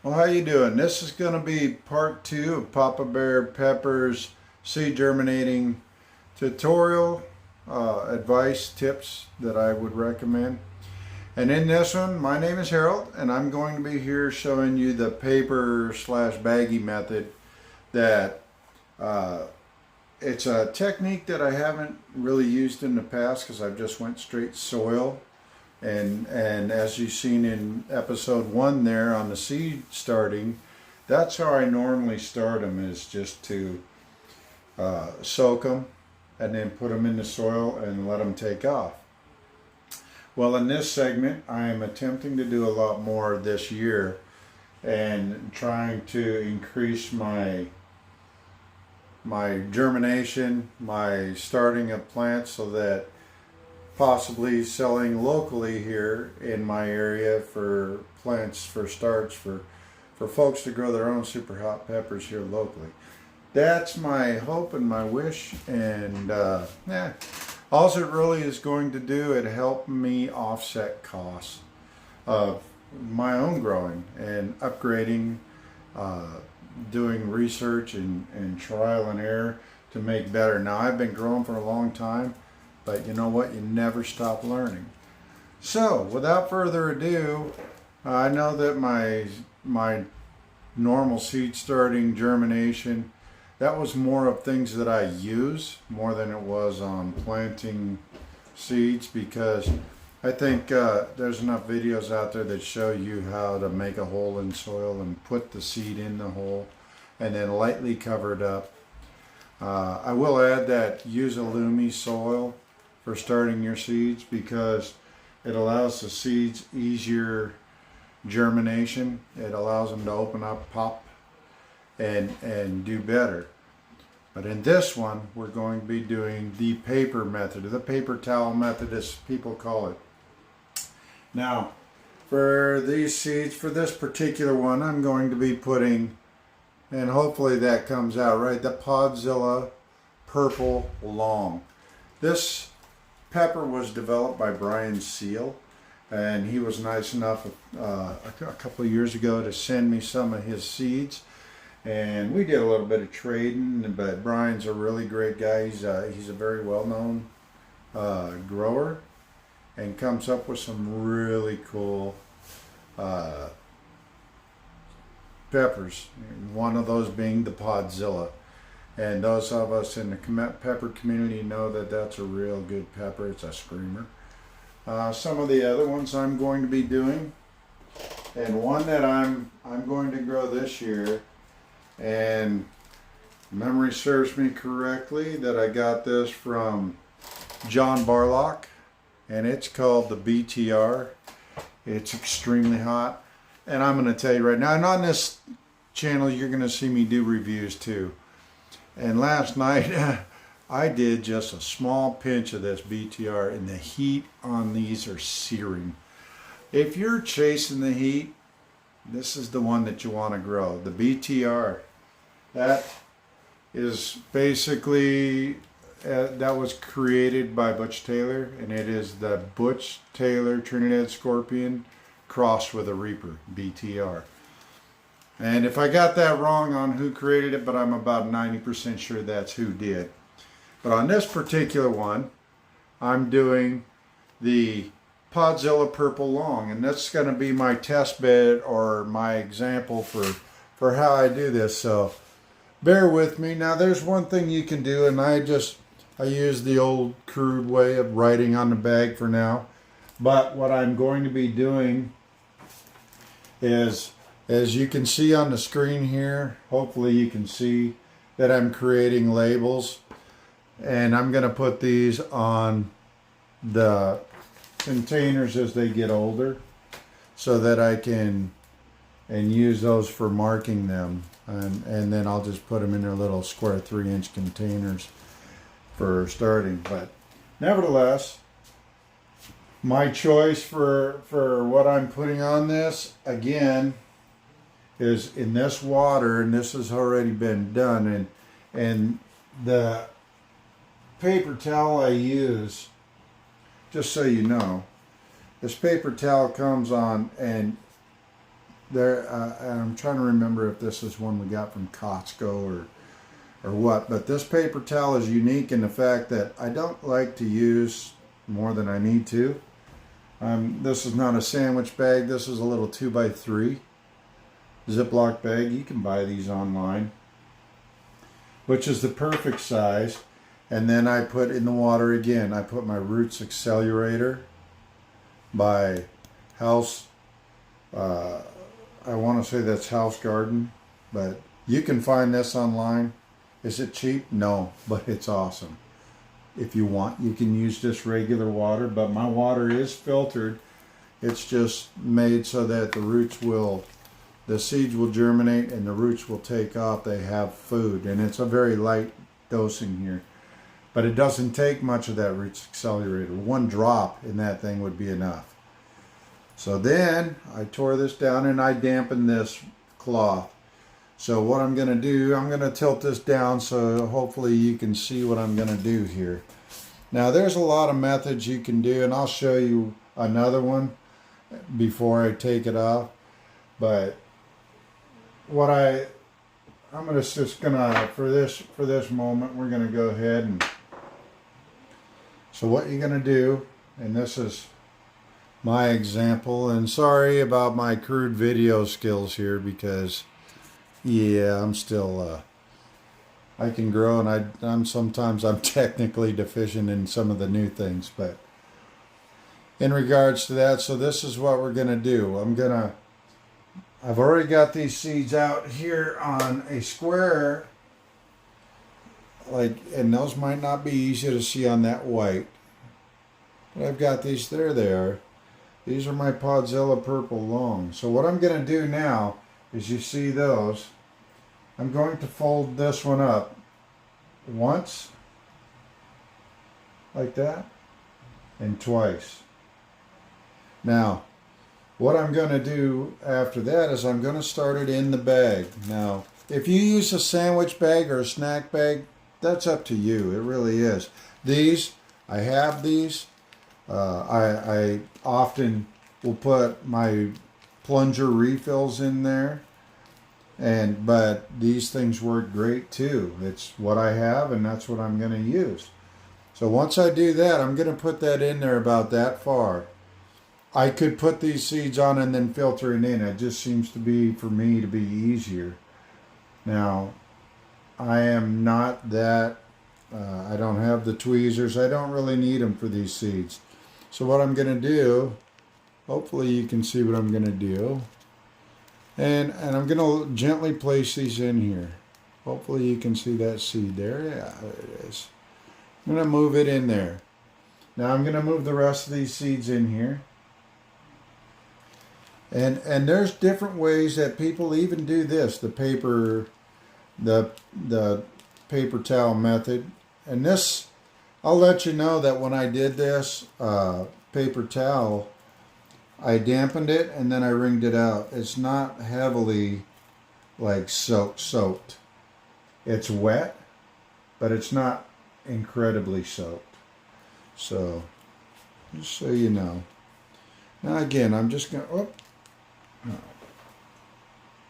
Well, how you doing? This is going to be part 2 of Papa Bear Pepper's seed germinating tutorial advice tips that I would recommend. And in this one, my name is Harold, and I'm going to be here showing you the paper slash baggie method. That it's a technique that I haven't really used in the past because I've just went straight soil. And as you've seen in episode 1 there on the seed starting, that's how I normally start them, is just to soak them and then put them in the soil and let them take off. Well, in this segment, I am attempting to do a lot more this year and trying to increase my germination, my starting of plants, so that possibly selling locally here in my area for plants, for starts, for folks to grow their own super hot peppers here locally. That's my hope and my wish, and all it really is going to do, it help me offset costs of my own growing and upgrading, doing research and trial and error to make better. Now, I've been growing for a long time, but you know what? You never stop learning. So, without further ado, I know that my normal seed starting germination, that was more of things that I use more than it was on planting seeds, because I think there's enough videos out there that show you how to make a hole in soil and put the seed in the hole and then lightly cover it up. I will add that use a loomy soil for starting your seeds, because it allows the seeds easier germination. It allows them to open up, pop, and do better. But in this one, we're going to be doing the paper method, or the paper towel method as people call it. Now, for these seeds, for this particular one, I'm going to be putting, and hopefully that comes out right, the Podzilla Purple Long. This pepper was developed by Brian Seal, and he was nice enough a couple of years ago to send me some of his seeds, and we did a little bit of trading. But Brian's a really great guy. He's a very well-known grower, and comes up with some really cool peppers, one of those being the Podzilla. And those of us in the pepper community know that that's a real good pepper. It's a screamer. Some of the other ones I'm going to be doing, and one that I'm going to grow this year, and memory serves me correctly that I got this from John Barlock, and it's called the BTR. It's extremely hot, and I'm going to tell you right now, and on this channel you're going to see me do reviews too. And last night I did just a small pinch of this BTR, and the heat on these are searing. If you're chasing the heat, this is the one that you want to grow. The BTR. That is basically, that was created by Butch Taylor, and it is the Butch Taylor Trinidad Scorpion crossed with a Reaper, BTR. And if I got that wrong on who created it, but I'm about 90% sure that's who did. But on this particular one, I'm doing the Podzilla Purple Long, and that's going to be my test bed, or my example for how I do this. So bear with me. Now, there's one thing you can do, and I use the old crude way of writing on the bag for now. But what I'm going to be doing is, as you can see on the screen here, hopefully you can see that I'm creating labels, and I'm going to put these on the containers as they get older, so that I can use those for marking them, and then I'll just put them in their little square 3-inch containers for starting. But nevertheless, my choice for what I'm putting on this, again, is in this water, and this has already been done, and the paper towel I use, just so you know, this paper towel comes on, and there, and I'm trying to remember if this is one we got from Costco or what, but this paper towel is unique in the fact that I don't like to use more than I need to. This is not a sandwich bag. This is a little 2x3 Ziploc bag. You can buy these online, which is the perfect size. And then I put in the water again. I put my Roots Accelerator by House. I want to say that's House Garden, but you can find this online. Is it cheap? No, but it's awesome. If you want, you can use just regular water, but my water is filtered. It's just made so that the seeds will germinate and the roots will take off. They have food, and it's a very light dosing here. But it doesn't take much of that Roots Accelerator. One drop in that thing would be enough. So then I tore this down and I dampened this cloth. So what I'm going to do, I'm going to tilt this down so hopefully you can see what I'm going to do here. Now there's a lot of methods you can do, and I'll show you another one before I take it off. But what I'm just gonna for this moment, we're gonna go ahead and, so what you're gonna do, and this is my example, and sorry about my crude video skills here, because yeah, I'm still I can grow, and I'm sometimes technically deficient in some of the new things, but in regards to that, so this is what we're gonna do. I've already got these seeds out here on a square, and those might not be easy to see on that white, but I've got these. There they are. These are my Podzilla Purple Long. So what I'm going to do now is, you see those, I'm going to fold this one up once, like that, and twice. Now, what I'm going to do after that is I'm going to start it in the bag. Now, if you use a sandwich bag or a snack bag, that's up to you. It really is. I have these. I often will put my plunger refills in there, but these things work great too. It's what I have, and that's what I'm going to use. So once I do that, I'm going to put that in there about that far. I could put these seeds on and then filter it in. It just seems to be, for me, to be easier. Now, I am not that, I don't have the tweezers. I don't really need them for these seeds. So what I'm going to do, hopefully you can see what I'm going to do. And I'm going to gently place these in here. Hopefully you can see that seed there. Yeah, there it is. I'm going to move it in there. Now I'm going to move the rest of these seeds in here. And there's different ways that people even do this, the paper towel method. And this, I'll let you know that when I did this paper towel, I dampened it and then I wringed it out. It's not heavily like soaked. It's wet, but it's not incredibly soaked. So, just so you know. Now again, I'm just going to,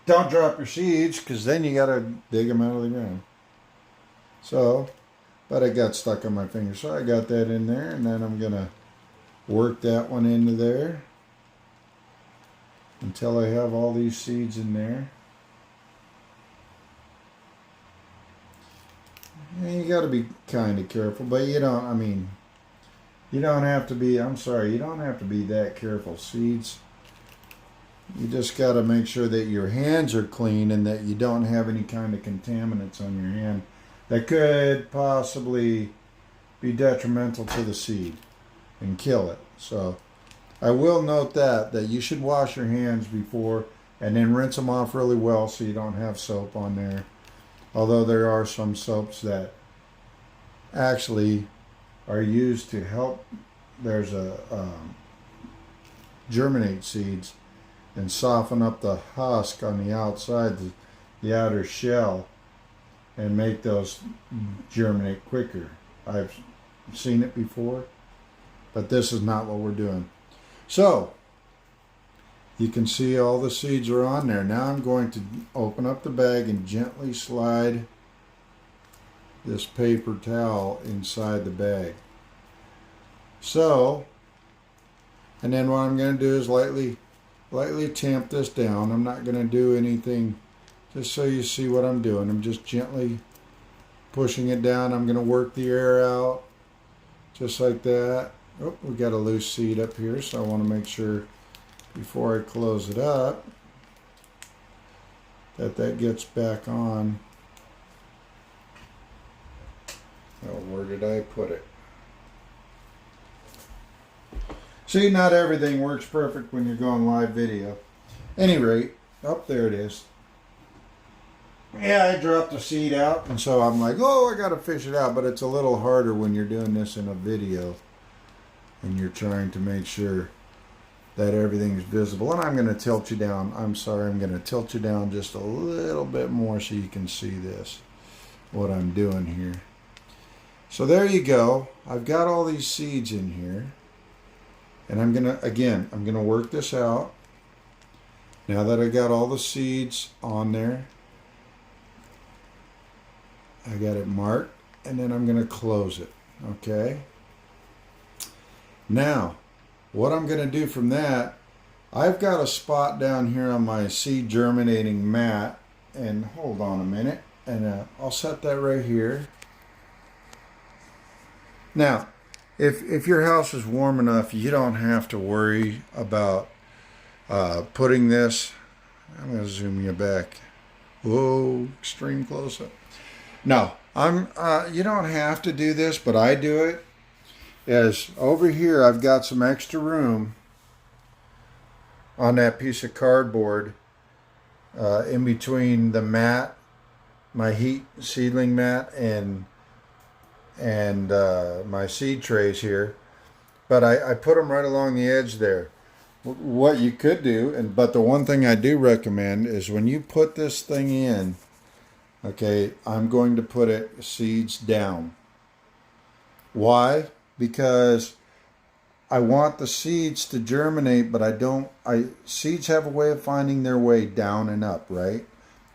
don't drop your seeds, because then you got to dig them out of the ground. So, but it got stuck on my finger, so I got that in there, and then I'm going to work that one into there until I have all these seeds in there. And you got to be kind of careful, but you don't have to be, you don't have to be that careful. Seeds, you just got to make sure that your hands are clean and that you don't have any kind of contaminants on your hand that could possibly be detrimental to the seed and kill it. So I will note that you should wash your hands before and then rinse them off really well so you don't have soap on there. Although there are some soaps that actually are used to help, there's a germinate seeds and soften up the husk on the outside, the outer shell, and make those germinate quicker. I've seen it before, but this is not what we're doing. So, You can see all the seeds are on there. Now I'm going to open up the bag and gently slide this paper towel inside the bag. So, and then what I'm going to do is lightly tamp this down. I'm not going to do anything, just so you see what I'm doing. I'm just gently pushing it down. I'm going to work the air out just like that. Oh, we got a loose seed up here, so I want to make sure before I close it up that gets back on. Oh, where did I put it? See, not everything works perfect when you're going live video. Any rate, oh, there it is. Yeah, I dropped the seed out, and so I'm like, oh, I gotta fish it out, but it's a little harder when you're doing this in a video and you're trying to make sure that everything's visible. And I'm going to tilt you down. I'm sorry, I'm going to tilt you down just a little bit more so you can see this, what I'm doing here. So there you go. I've got all these seeds in here. And I'm going to work this out. Now that I got all the seeds on there, I got it marked, and then I'm going to close it. Okay? Now, what I'm going to do from that, I've got a spot down here on my seed germinating mat, and hold on a minute, and I'll set that right here. Now, if your house is warm enough, you don't have to worry about putting this. I'm going to zoom you back. Whoa, extreme close-up. No, you don't have to do this, but I do it. Is over here I've got some extra room on that piece of cardboard in between the mat, my heat seedling mat, and my seed trays here. But I put them right along the edge there. What you could do, but the one thing I do recommend is when you put this thing in, okay, I'm going to put it seeds down. Why? Because I want the seeds to germinate, but seeds have a way of finding their way down and up, right?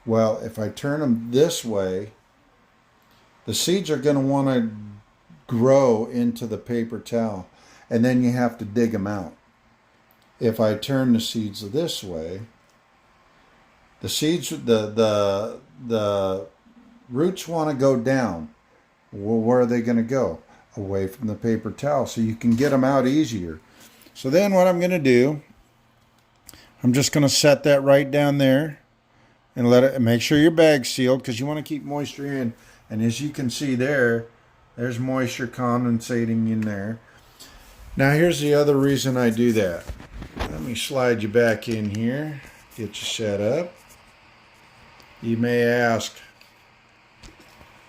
Well, if I turn them this way, the seeds are going to want to grow into the paper towel, and then you have to dig them out. If I turn the seeds this way, the seeds, the roots want to go down. Well, where are they going to go? Away from the paper towel, so you can get them out easier. So then what I'm going to do, I'm just going to set that right down there and make sure your bag's sealed, because you want to keep moisture in. And as you can see there's moisture condensating in there. Now here's the other reason I do that. Let me slide you back in here, get you set up. You may ask,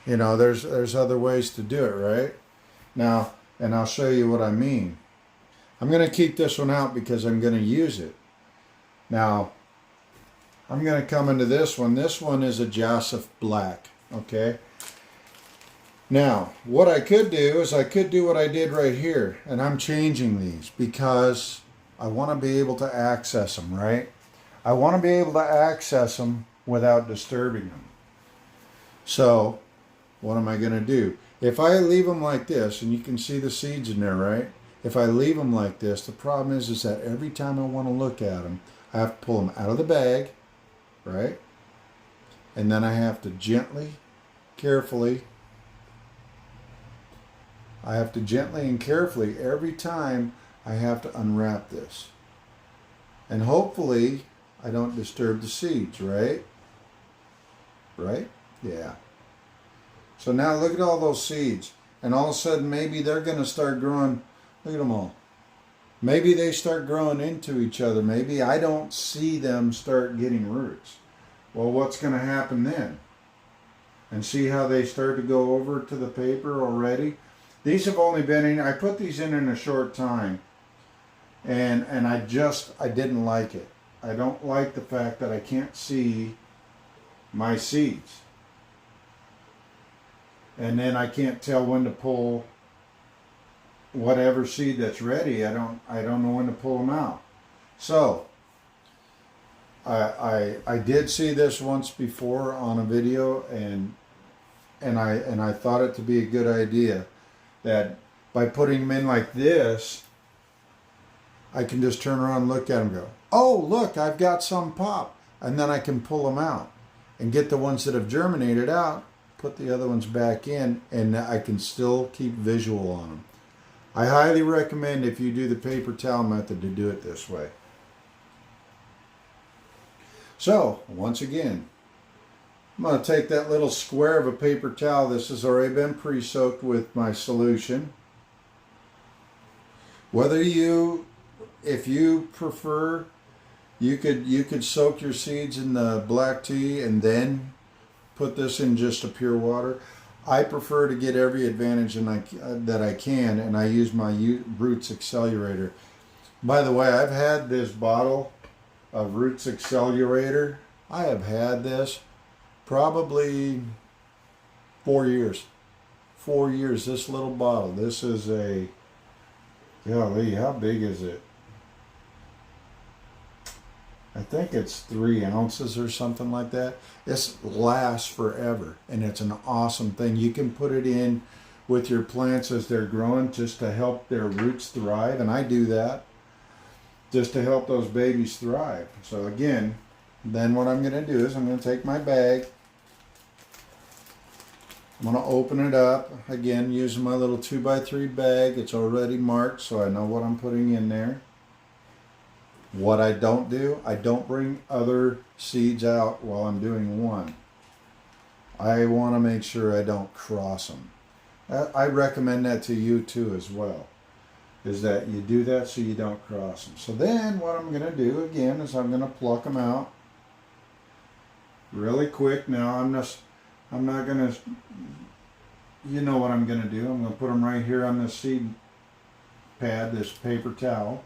there's other ways to do it, right? Now, and I'll show you what I mean. I'm going to keep this one out because I'm going to use it. Now, I'm going to come into this one. This one is a Joseph Black, okay? Now, what I could do is I could do what I did right here, and I'm changing these because I want to be able to access them, right? I want to be able to access them without disturbing them. So, what am I going to do? If I leave them like this, and you can see the seeds in there, right? If I leave them like this, the problem is that every time I want to look at them, I have to pull them out of the bag, right? And then I have to gently, carefully, every time I have to unwrap this. And hopefully, I don't disturb the seeds, right? Right? Yeah. So now look at all those seeds. And all of a sudden, maybe they're going to start growing. Look at them all. Maybe they start growing into each other. Maybe I don't see them start getting roots. Well, what's going to happen then? And see how they start to go over to the paper already? These have only been in, I put these in a short time. And I didn't like it. I don't like the fact that I can't see my seeds. And then I can't tell when to pull whatever seed that's ready. I don't know when to pull them out. So I did see this once before on a video, and I thought it to be a good idea that by putting them in like this, I can just turn around and look at them and go, oh, look, I've got some pop. And then I can pull them out and get the ones that have germinated out, put the other ones back in, and I can still keep visual on them. I highly recommend, if you do the paper towel method, to do it this way. So, once again, I'm going to take that little square of a paper towel. This has already been pre-soaked with my solution. If you prefer, you could soak your seeds in the black tea and then put this in just a pure water. I prefer to get every advantage that I can, and I use my Roots Accelerator. By the way, I've had this bottle of Roots Accelerator. I have had this probably 4 years. 4 years, this little bottle. This is a, golly, how big is it? I think it's 3 ounces or something like that. This lasts forever, and it's an awesome thing. You can put it in with your plants as they're growing just to help their roots thrive, and I do that just to help those babies thrive. So again, then what I'm going to do is I'm going to take my bag. I'm going to open it up, again, using my little 2x3 bag. It's already marked, so I know what I'm putting in there. What I don't do, I don't bring other seeds out while I'm doing one. I want to make sure I don't cross them. I recommend that to you too as well, is that you do that so you don't cross them. So then what I'm going to do again is I'm going to pluck them out really quick. Now I'm not going to, you know what I'm going to do. I'm going to put them right here on this seed pad, this paper towel.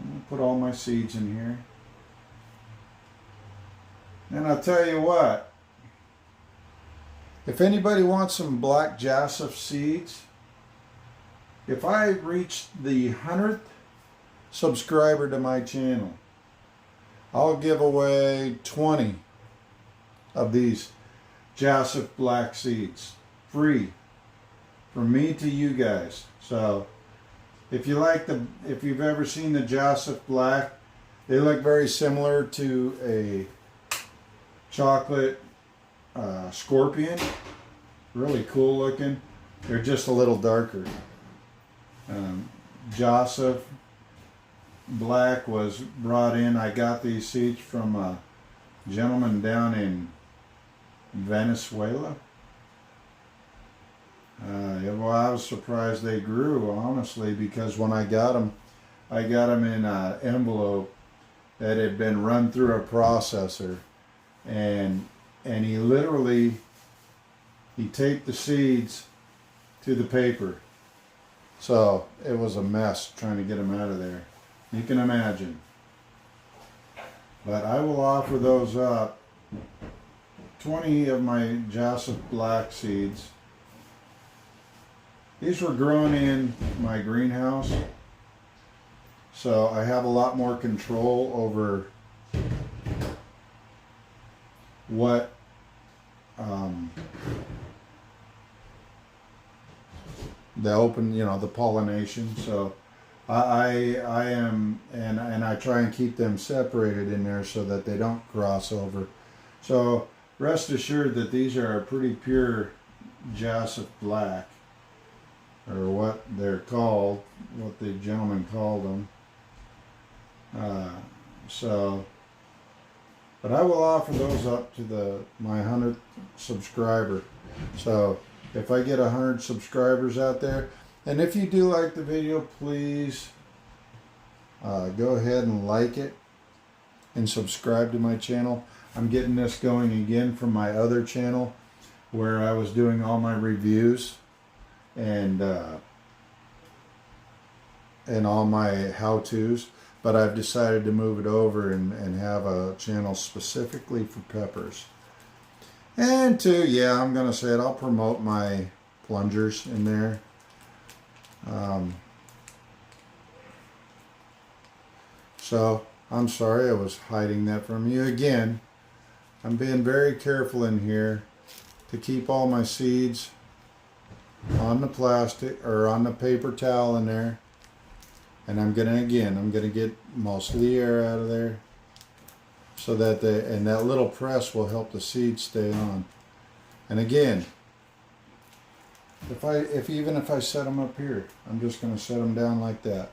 I'm going to put all my seeds in here. And I'll tell you what, if anybody wants some black jasif seeds, if I reach the 100th subscriber to my channel, I'll give away 20 of these jasif black seeds, free, from me to you guys. So if you've ever seen the jasif black, they look very similar to a chocolate scorpion. Really cool looking. They're just a little darker. Jasif black was brought in. I got these seeds from a gentleman down in Venezuela. Well, I was surprised they grew, honestly, because when I got them in an envelope that had been run through a processor, and he taped the seeds to the paper. So it was a mess trying to get them out of there. You can imagine. But I will offer those up. 20 of my jasif black seeds. These were grown in my greenhouse, so I have a lot more control over what the pollination. So I am, and I try and keep them separated in there so that they don't cross over. So rest assured that these are a pretty pure jasif black, or what they're called, what the gentleman called them. But I will offer those up to my 100th subscriber. So if I get 100 subscribers out there, and if you do like the video, please go ahead and like it and subscribe to my channel. I'm getting this going again from my other channel where I was doing all my reviews and all my how-tos, but I've decided to move it over and have a channel specifically for peppers. And two, yeah, I'm gonna say it, I'll promote my plungers in there. So I'm sorry I was hiding that from you. Again, I'm being very careful in here to keep all my seeds on the plastic or on the paper towel in there. And I'm gonna get most of the air out of there so that that little press will help the seeds stay on. And again, even if I set them up here, I'm just gonna set them down like that.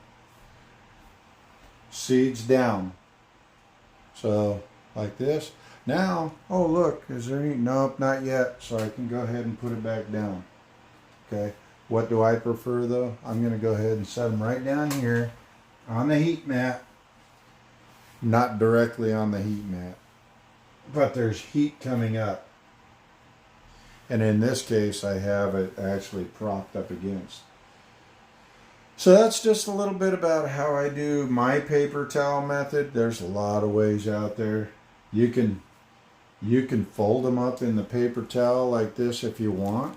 Seeds down. So like this. Now, oh look, is there any? Nope, not yet. So I can go ahead and put it back down. Okay. What do I prefer though? I'm going to go ahead and set them right down here on the heat mat. Not directly on the heat mat. But there's heat coming up. And in this case, I have it actually propped up against. So that's just a little bit about how I do my paper towel method. There's a lot of ways out there. You can fold them up in the paper towel like this if you want.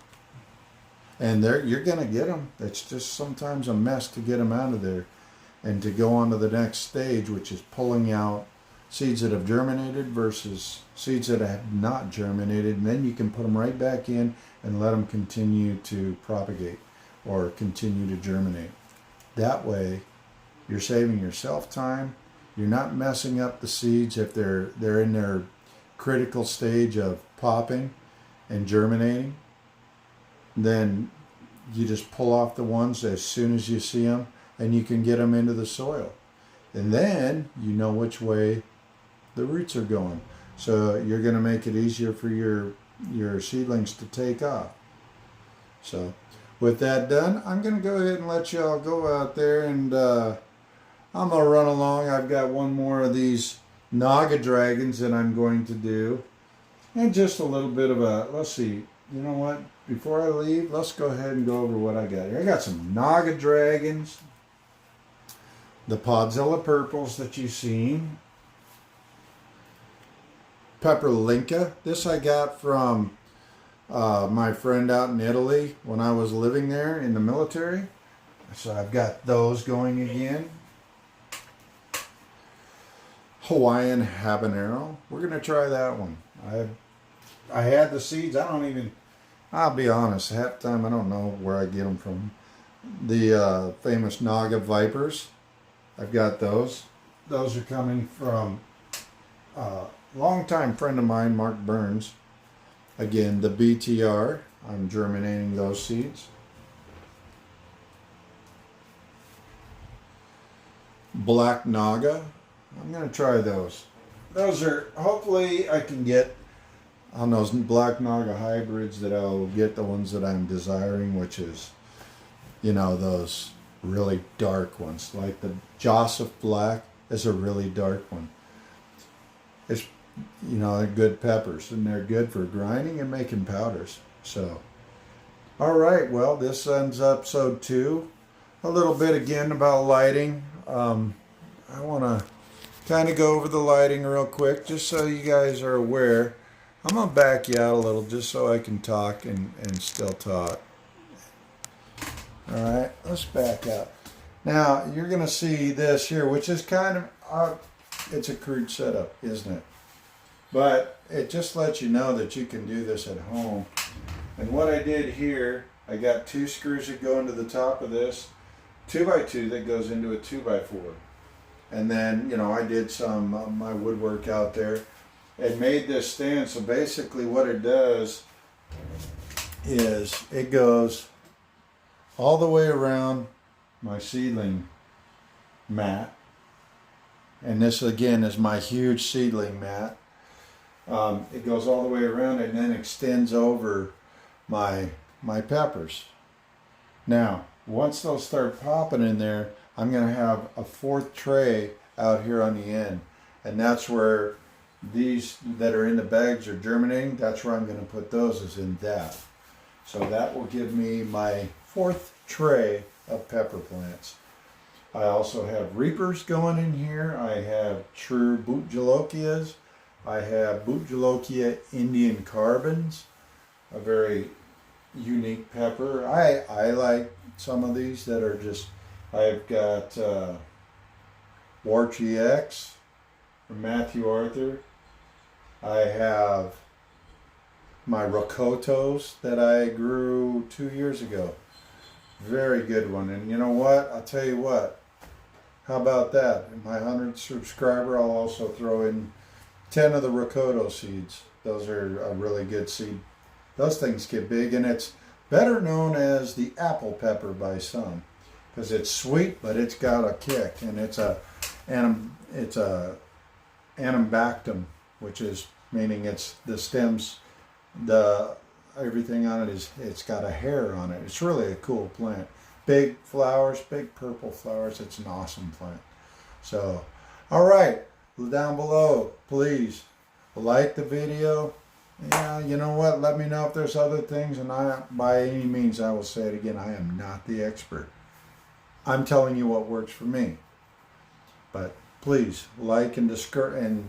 And you're going to get them. It's just sometimes a mess to get them out of there. And to go on to the next stage, which is pulling out seeds that have germinated versus seeds that have not germinated. And then you can put them right back in and let them continue to propagate or continue to germinate. That way, you're saving yourself time. You're not messing up the seeds if they're in their critical stage of popping and germinating. Then you just pull off the ones as soon as you see them, and you can get them into the soil. And then you know which way the roots are going. So you're going to make it easier for your seedlings to take off. So with that done, I'm going to go ahead and let y'all go out there, and I'm going to run along. I've got one more of these Naga dragons that I'm going to do. And just a little bit of let's see, you know what? Before I leave, let's go ahead and go over what I got here. I got some Naga dragons, the Podzilla purples that you've seen, Pepperlinka. This I got from my friend out in Italy when I was living there in the military. So I've got those going again. Hawaiian habanero. We're going to try that one. I had the seeds. I'll be honest, half the time I don't know where I get them from. The famous Naga vipers. I've got those. Those are coming from a longtime friend of mine, Mark Burns. Again, the BTR. I'm germinating those seeds. Black Naga. I'm going to try those. Those are, hopefully I can get on those Black Naga hybrids that I'll get the ones that I'm desiring, which is, those really dark ones. Like the Joseph Black is a really dark one. It's, they're good peppers, and they're good for grinding and making powders. So, all right, well, this ends episode 2. A little bit again about lighting. I want to kind of go over the lighting real quick, just so you guys are aware. I'm going to back you out a little just so I can talk and still talk. All right, let's back up. Now, you're going to see this here, which is kind of, it's a crude setup, isn't it? But it just lets you know that you can do this at home. And what I did here, I got 2 screws that go into the top of this, 2x2 that goes into a 2x4. And then, I did some of my woodwork out there and made this stand. So basically what it does is it goes all the way around my seedling mat. And this again is my huge seedling mat. It goes all the way around and then extends over my peppers. Now, once those start popping in there, I'm going to have a 4th tray out here on the end. And that's where these that are in the bags are germinating. That's where I'm going to put those, is in that. So that will give me my 4th tray of pepper plants. I also have reapers going in here. I have true boot jalokias. I have boot jalokia Indian carbons, a very unique pepper. I like some of these that are just, I've got Warchi X, from Matthew Arthur. I have my rocotos that I grew 2 years ago. Very good one. And you know what? I'll tell you what. How about that? In my 100th subscriber, I'll also throw in 10 of the rocoto seeds. Those are a really good seed. Those things get big, and it's better known as the apple pepper by some, because it's sweet, but it's got a kick, and it's a anambactum, which is meaning it's the stems, everything on it it's got a hair on it. It's really a cool plant. Big flowers, big purple flowers. It's an awesome plant. So, all right, down below, please like the video. Yeah, you know what? Let me know if there's other things, and by any means, I will say it again, I am not the expert. I'm telling you what works for me. But please like and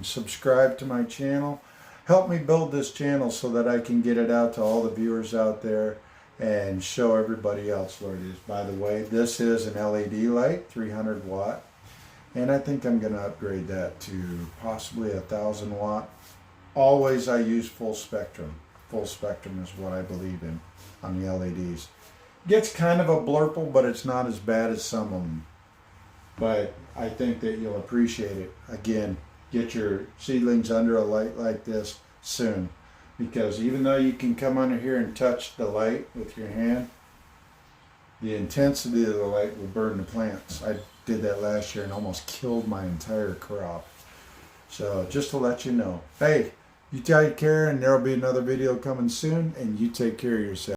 subscribe to my channel. Help me build this channel so that I can get it out to all the viewers out there and show everybody else what it is. By the way, this is an LED light, 300 watt, and I think I'm going to upgrade that to possibly 1,000 watt. Always I use full spectrum. Full spectrum is what I believe in on the LEDs. Gets kind of a blurple, but it's not as bad as some of them. But I think that you'll appreciate it. Again, get your seedlings under a light like this soon. Because even though you can come under here and touch the light with your hand, the intensity of the light will burn the plants. I did that last year and almost killed my entire crop. So just to let you know. Hey, you take care, and there'll be another video coming soon, and you take care of yourself.